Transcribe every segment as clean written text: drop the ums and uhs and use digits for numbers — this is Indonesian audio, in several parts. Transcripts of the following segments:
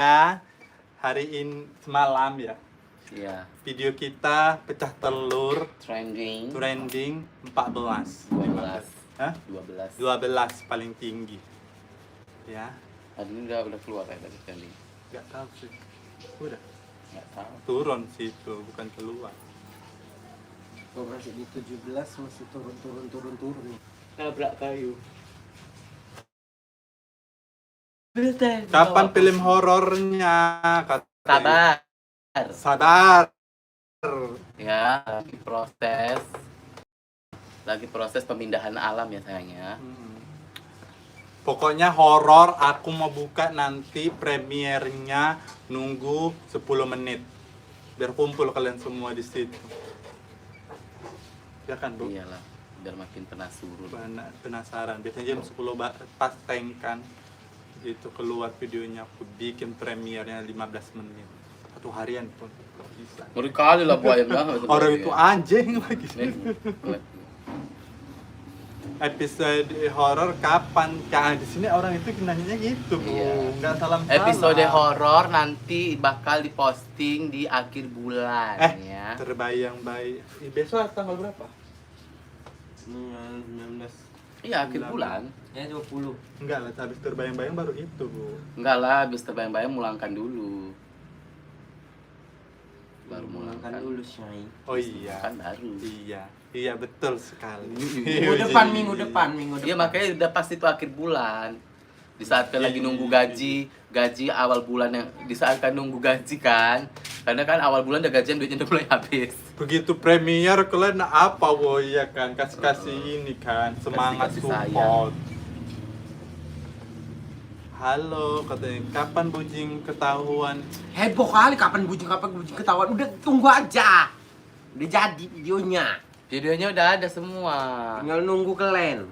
Hari ini semalam ya. Iya. Video kita pecah telur Trending. 14. 12. Hah? 12. 12 paling tinggi. Ya, Hari ini udah keluar ya dari trending. nggak tahu sih. Udah Nggak tahu. turun situ, bukan keluar. Kok masih di 17 masih turun. Nabrak kayu. Kapan film horornya? Sabar. Sabar. Ya, lagi proses pemindahan alam ya sayangnya. Pokoknya horor aku mau buka nanti premiernya nunggu 10 menit. Biar kumpul kalian semua di situ. Ya kan, Bu? Iyalah, biar makin penasaran. Penasaran. Biasanya jam 10 pas tank kan. Itu keluar videonya, aku bikin premiernya 15 menit. Satu harian pun bisa. Ngeri kali lah Bu ayamnya. Orang itu anjing lagi. Episode horor kapan? Di sini orang itu nanya gitu, Bu. Iya. Nggak salah. Episode horor nanti bakal diposting di akhir bulan ya. Terbayang-bayang. Besok tanggal berapa? 19. Iya, akhir bulan. Ya 20. Enggak lah, habis terbayang-bayang baru itu, Bu. Enggak lah, habis terbayang-bayang mulangkan dulu. Baru Mulangkan mulangkan dulu, Syai. Oh iya. Kan baru. Iya betul sekali. Minggu depan. Iya, makanya udah pasti itu akhir bulan. Di saat kan lagi nunggu gaji awal bulan yang di saat kan nunggu gaji kan. Karena kan awal bulan udah gajian duitnya udah mulai habis. Begitu premier kalian apa, Woy, ya kan? Kasih ini kan, semangat Kasih support. Halo, katanya kapan bujing ketahuan? Heboh kali kapan bujing ketahuan. Udah tunggu aja. Udah jadi videonya. Videonya udah ada semua. Tinggal nunggu kalian.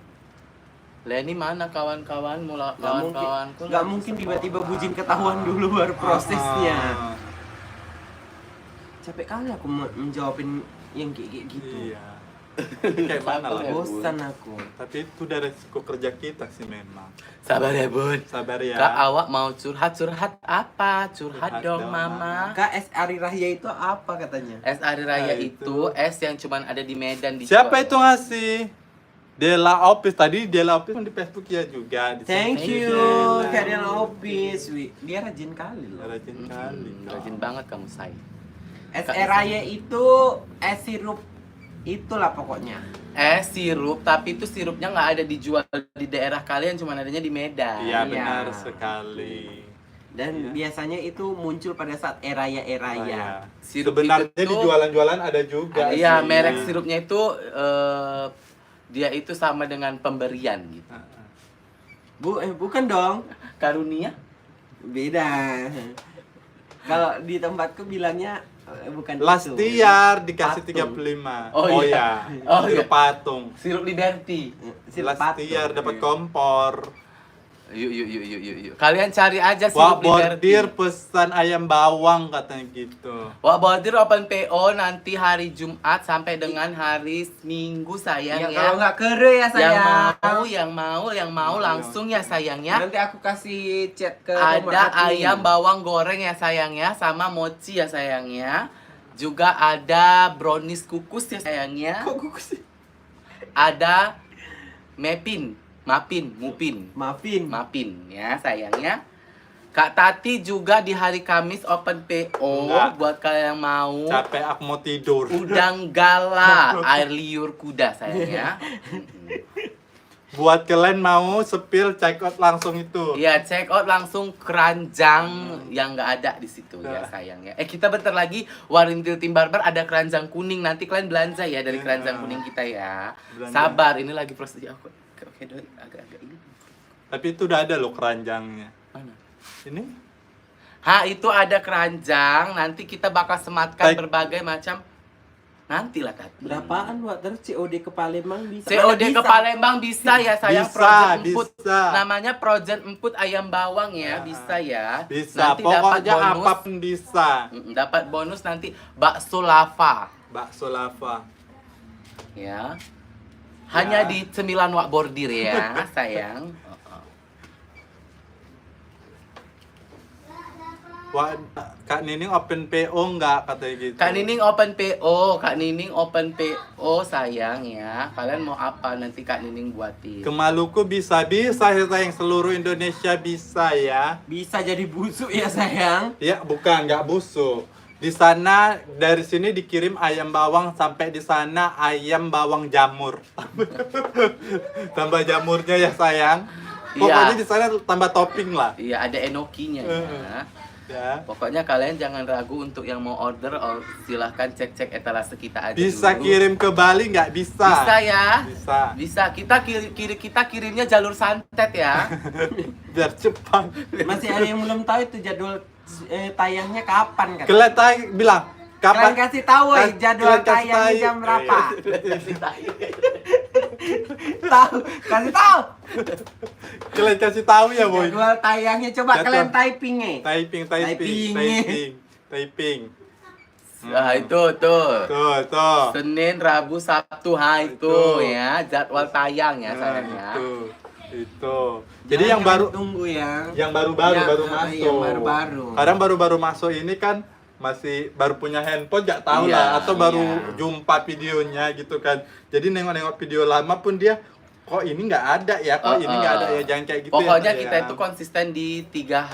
Leni mana kawan-kawan kawan-kawanku? Nggak mungkin tiba-tiba bujing ketahuan dulu baru prosesnya. Capek kali aku menjawabin yang kayak gitu. Iya. Kayak mana lah. Bosan aku. Tapi itu udah resiko kerja kita sih memang. Sabar ya, Bun. Sabar ya. Kak, awak mau curhat apa? Curhat dong, Mama. Kak, es Ari Raya itu apa katanya? Es Hari Raya Nah, itu es yang cuman ada di Medan di Siapa itu ngasih? Dela Office tadi, Dela Office di Facebook ya juga. Thank you, Dela. Kadian Office. Dia rajin kali loh. Rajin kali. Rajin banget kamu, Say. Es Raya itu es sirup itulah pokoknya. Es sirup, tapi itu sirupnya nggak ada dijual di daerah kalian, cuman adanya di Medan. Iya, Iya. benar sekali. Dan biasanya itu muncul pada saat eraya. Sirup Sebenarnya itu di jualan-jualan ada juga. Iya, sih. merek sirupnya itu dia itu sama dengan pemberian gitu. Bukan dong. Karunia? Beda. Kalau di tempatku bilangnya bukan Lastiar dikasih Patung. 35. Oh, iya. Oh, Itu iya. patung. Sirup Liberty. Lastiar dapat kompor. Yuk. Kalian cari aja Wah, sirup Liberty. bordir pesan ayam bawang katanya gitu. Wah, bordir open PO nanti hari Jumat sampai dengan hari Minggu sayang Ya, ya. kalau nggak kere ya sayang. Yang mau langsung ya sayang ya. Nanti aku kasih chat ke nomor Ada admin. ayam bawang goreng ya sayang ya, sama mochi ya sayang ya. Juga ada brownies kukus ya sayang ya. Kok kukus sih? Ada Mupin ya sayangnya. Kak Tati juga di hari Kamis open PO. Enggak. Buat kalian yang mau Capek aku mau tidur. udang gala air liur kuda sayangnya. Buat kalian mau sepil check out langsung itu. Iya, check out langsung keranjang yang nggak ada di situ ya sayang ya. Kita bentar lagi Warintil Tim Barber ada keranjang kuning, nanti kalian belanja ya dari keranjang kuning kita ya. Belanja. Sabar, ini lagi proses ya. Oke, doi, agak-agak ini. Tapi itu udah ada loh keranjangnya. Mana? Ini Itu ada keranjang, nanti kita bakal sematkan Baik. berbagai macam. Nantilah Tati. Berapaan buat terus COD ke Palembang bisa? COD Mana ke Palembang bisa ya sayang. Bisa, Project Emput. bisa. Namanya Project Emput Ayam Bawang ya, bisa ya. bisa. Nanti dapat Pokoknya bonus. apapun bisa. Dapat bonus nanti bakso lava Bakso lava. ya. Hanya di 9 wak bordir ya, sayang. Wah, Kak Nining open PO nggak katanya gitu. Kak Nining open PO, Kak Nining open PO sayang ya. Kalian mau apa nanti Kak Nining buatin? Ke Maluku bisa sayang, seluruh Indonesia bisa ya. Bisa jadi busuk ya sayang. Ya bukan nggak busuk. Di sana dari sini dikirim ayam bawang sampai di sana ayam bawang jamur. Tambah jamurnya ya sayang. Pokoknya Iya. di sana tambah topping lah. Iya, ada enokinya ya. Ya. Pokoknya kalian jangan ragu untuk yang mau order, silahkan cek-cek etalase kita aja Bisa dulu. kirim ke Bali nggak bisa? Bisa ya. Bisa. Bisa. Kita kirimnya jalur santet ya. Biar cepat. Masih ada yang belum tahu itu jadwal tayangnya kapan kan? Kalian bilang Kalian kapan? kasih tahu jadwal Kalian kasih tayangnya tahu. jam berapa? Tahu, kasih tahu. Kalian kasih tahu ya boy. Jadwal tayangnya coba Jadwal. kalian typing Typing. Nah, itu tuh. Tuh. Senin, Rabu, Sabtu, itu ya jadwal tayang ya sayangnya. Itu. Jadi yang baru tunggu ya. yang baru-baru Ya, baru yang masuk. baru-baru. Kadang baru-baru masuk ini kan masih baru punya handphone nggak tahu Iya, lah atau baru iya. jumpa videonya gitu kan. Jadi nengok-nengok video lama pun dia kok ini nggak ada ya, kok ini nggak ada ya, jangan kayak gitu Pokoknya ya. kita itu konsisten di 3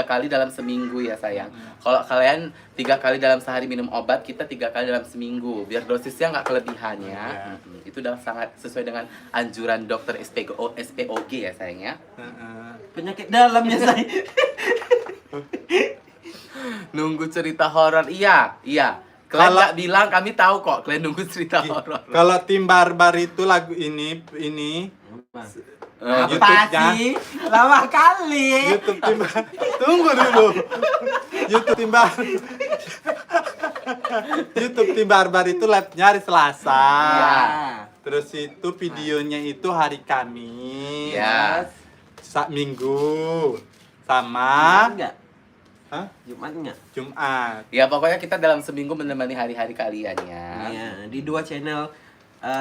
kali dalam seminggu ya sayang. Kalau kalian 3 kali dalam sehari minum obat, kita 3 kali dalam seminggu. Biar dosisnya nggak kelebihan ya. Iya. Itu udah sangat sesuai dengan anjuran dokter SPOG ya sayang ya. Heeh. Penyakit dalamnya saya. Nunggu cerita horor, iya. Kalian Kalau- nggak bilang, kami tahu kok. Kalian nunggu cerita horor. Kalau tim barbar itu lagu ini Apa YouTube-nya. sih? Lama kali. YouTube tim tunggu dulu. YouTube tim bar YouTube tim barbar itu live-nya hari Selasa. Iya. Terus itu videonya itu hari Kamis. Iya. Minggu. Jumat Sama enggak? Hah? Jumat enggak? Jumat. Ya pokoknya kita dalam seminggu menemani hari-hari kalian ya. Iya, di 2 channel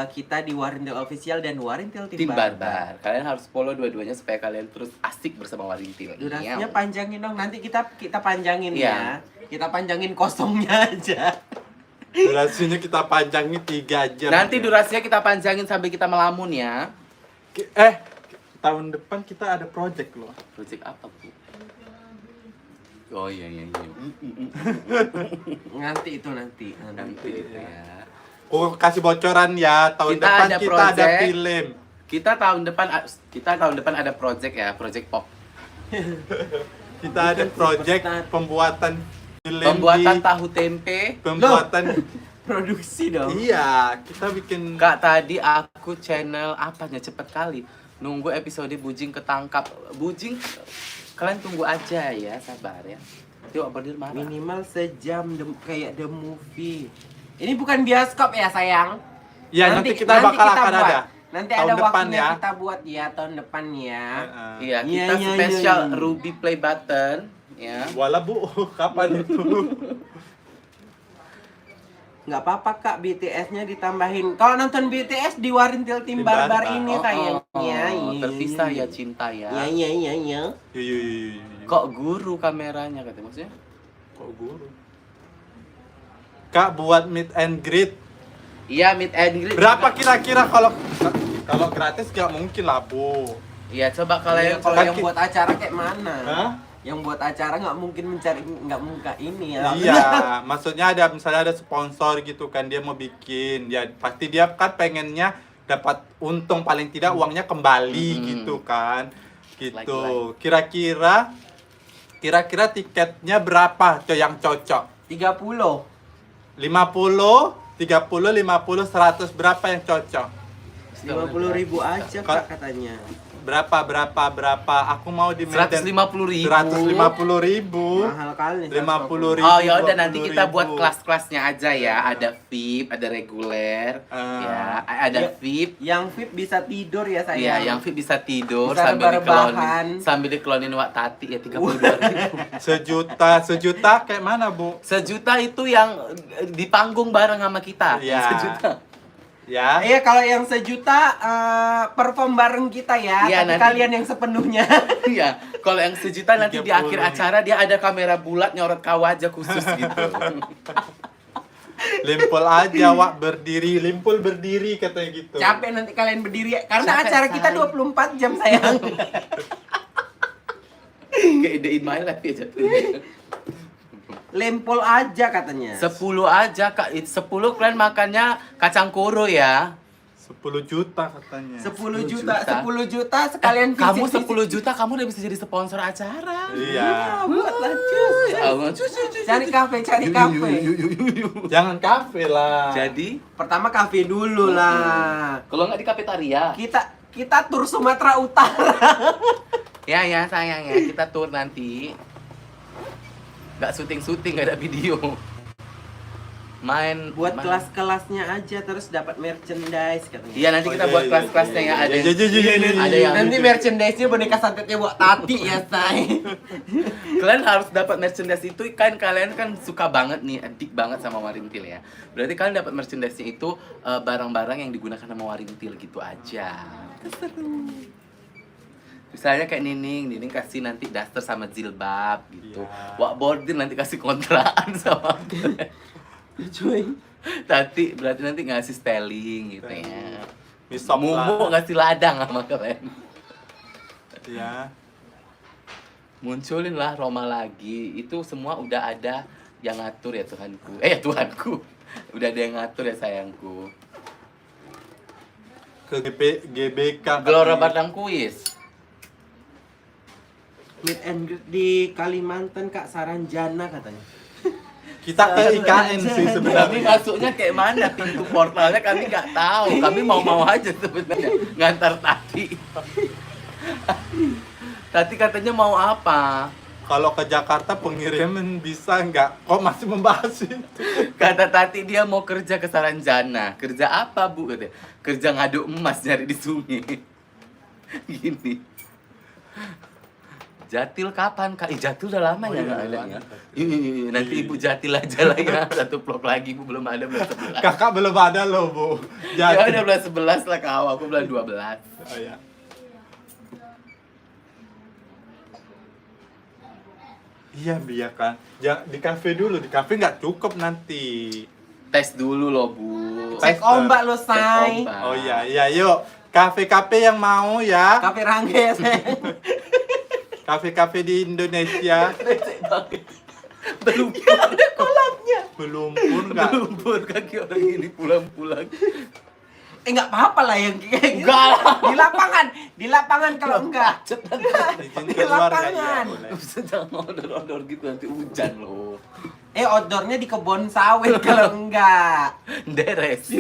kita di Warintil Official dan Warintil Tim Barbar. Kalian harus follow dua-duanya supaya kalian terus asik bersama Warintil. Durasinya panjangin dong. Nanti kita panjangin Iya. ya. Kita panjangin kosongnya aja. Durasinya kita panjangin 3 jam. Nanti durasinya kita panjangin sampai kita melamun ya. Tahun depan kita ada project loh. Project apa, Bu? Oh iya. Nanti itu nanti. Nanti itu ya. Oh, kasih bocoran ya. Tahun Kita depan ada kita ada project. film. Kita tahun depan ada project ya, project pop. Kita ada project pembuatan film Pembuatan di- tahu tempe. pembuatan Produksi dong. iya, kita bikin Kak, tadi aku channel apanya cepet kali. Nunggu episode Bujing ketangkap. Bujing kalian tunggu aja ya, sabar ya. Yuk, Abadil marah. Minimal sejam kayak the movie. Ini bukan bioskop ya sayang. ya nanti kita bakal akan buat. ada. Nanti Tahun ada depan waktunya ya. kita buat ya tahun depan ya. Heeh. Iya, Iya, kita iya, spesial iya, iya. Ruby Play Button ya. Wala Bu, kapan itu? Nggak apa-apa kak, BTS-nya ditambahin. Kalau nonton BTS di Warintil Tim Tim Barbar Barbar. ini sayangnya. Iya, Terpisah iya. ya cinta ya. Iya. Yuh. Kok guru kameranya katanya maksudnya? Kok guru? Kak buat meet and greet. Iya, meet and greet. Berapa kira-kira kalau gratis nggak mungkin lah Bu. Iya, coba Kalau kalian yang buat acara kayak mana? Hah? Yang buat acara nggak mungkin nggak muka ini ya. Iya, maksudnya ada misalnya ada sponsor gitu kan dia mau bikin, ya pasti dia kan pengennya dapat untung paling tidak uangnya kembali gitu kan, gitu. Kira-kira tiketnya berapa yang cocok? 30. 50, 30, 50, 100 berapa yang cocok? 50.000 aja kak katanya. Berapa? Aku mau di Medan 150.000. 150.000. Mahal kali. 50.000. Oh ya udah nanti kita 20.000. buat kelas-kelasnya aja ya. Ada VIP, ada reguler, ya, ada Ya, VIP. Yang VIP bisa tidur ya sayang. Iya, yang VIP bisa tidur Bisa sambil rebahan. diklonin Wak Tati ya 32.000. Sejuta kayak mana Bu? Sejuta itu yang di panggung bareng sama kita. Iya. Sejuta. Ya. Iya, kalau yang sejuta perform bareng kita ya. Iya, Tapi nanti- kalian yang sepenuhnya. Iya, kalau yang sejuta nanti di 30. akhir acara dia ada kamera bulat nyorot kau aja khusus gitu. Limpul aja, Wak, berdiri. Limpul berdiri katanya gitu. Capek nanti kalian berdiri karena Capek, acara kita say. 24 jam sayang. Kayak ide in my life ya jatuhnya. Lempol aja katanya. 10 aja Kak, 10 kalian makannya kacang koro ya. 10 juta katanya. 10 juta. juta, 10 juta sekalian Kamu visit-visit. 10 juta kamu udah bisa jadi sponsor acara. Iya. Buatlah cus. Ya Allah, cus. Cari kafe, cari kafe. Jangan kafe lah. Jadi, Pertama kafe dulu lah. kalau nggak di kafetaria. Kita tur Sumatera Utara. Ya sayang ya, kita tur nanti. Nggak syuting, nggak ada video. Main Buat main. kelas-kelasnya aja terus dapat merchandise katanya. Iya, nanti kita buat kelas-kelasnya ya. Ada ada yang Nanti merchandise-nya boneka santetnya buat Tati ya, say. kalian harus dapat merchandise itu kan, kalian kan suka banget nih, adik banget sama Warintil ya. Berarti kalian dapat merchandise itu barang-barang yang digunakan sama Warintil gitu aja. Seru. Misalnya kayak Nining kasih nanti daster sama jilbab gitu. Iya. Wak Bordir nanti kasih kontraan sama Cuy. Tati berarti nanti ngasih styling gitu ya. Misop Mumu lah. ngasih ladang sama kalian. Ya. Munculin lah Roma lagi. Itu semua udah ada yang ngatur ya Tuhanku. Ya Tuhanku. Udah ada yang ngatur ya sayangku. Ke GBK. Gelora Batang Kuis. Meet and greet di Kalimantan Kak Saranjana katanya. Kita ke IKN sih Kami sebenarnya. masuknya kayak mana pintu portalnya kami nggak tahu. Kami mau aja sebenarnya ngantar Tati. Tati katanya mau apa? Kalau ke Jakarta pengiriman bisa nggak? Kok masih membahas itu? Kata Tati dia mau kerja ke Saranjana. Kerja apa Bu? Katanya. Kerja ngaduk emas nyari di sungai. Gini. Jatil kapan Kak? Jatil udah lama Oh, ya iya, nggak ada udah ya. lama. Iya, nanti Ibu Jatil aja lah ya. Satu vlog lagi Bu belum ada bulan 11. Kakak belum ada loh, Bu. Ya Jadi. udah bulan 11 lah kau, aku bulan 12. Oh, ya. Iya, biarkan. Di kafe dulu. Di kafe nggak cukup nanti. Tes dulu loh Bu. Cek ombak lo, say. ombak. Oh iya, iya, yuk. Kafe-kafe yang mau ya. Kafe Rangga ya, sayang. Kafe-kafe di Indonesia. Recek banget. Belum ada kolamnya. Belum pun nggak. Belum pun kaki orang ini pulang-pulang. Enggak apa-apa lah yang kayak gitu. Enggak lah. Di lapangan kalau enggak. Izin Di keluar nggak? Iya, lapangan. boleh. Sedang odor-odor gitu nanti hujan loh. Outdoornya di kebun sawit kalau enggak. Deres.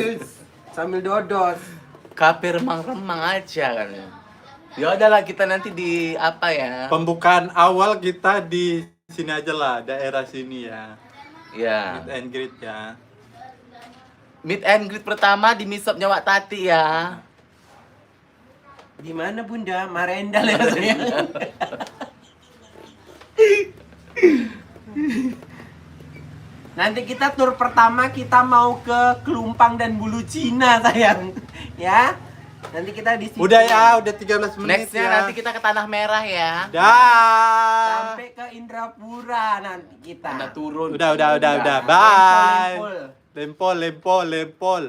Sambil dodos. Kafe remang-remang aja kan. Ya udahlah kita nanti di apa ya? Pembukaan awal kita di sini aja lah, daerah sini ya. Ya. Meet and greet ya. Meet and greet pertama di Misopnya Wak Tati ya. Di mana Bunda? Marendal ya sayang. Nanti kita tur pertama kita mau ke Kelumpang dan Bulu Cina sayang. Ya. Nanti kita di situ. Udah ya, udah 13 menit Nextnya ya. nanti kita ke Tanah Merah ya. Dah. Sampai ke Indrapura nanti kita. Anda turun. Udah. Lempol, Bye. lempol. Lempol.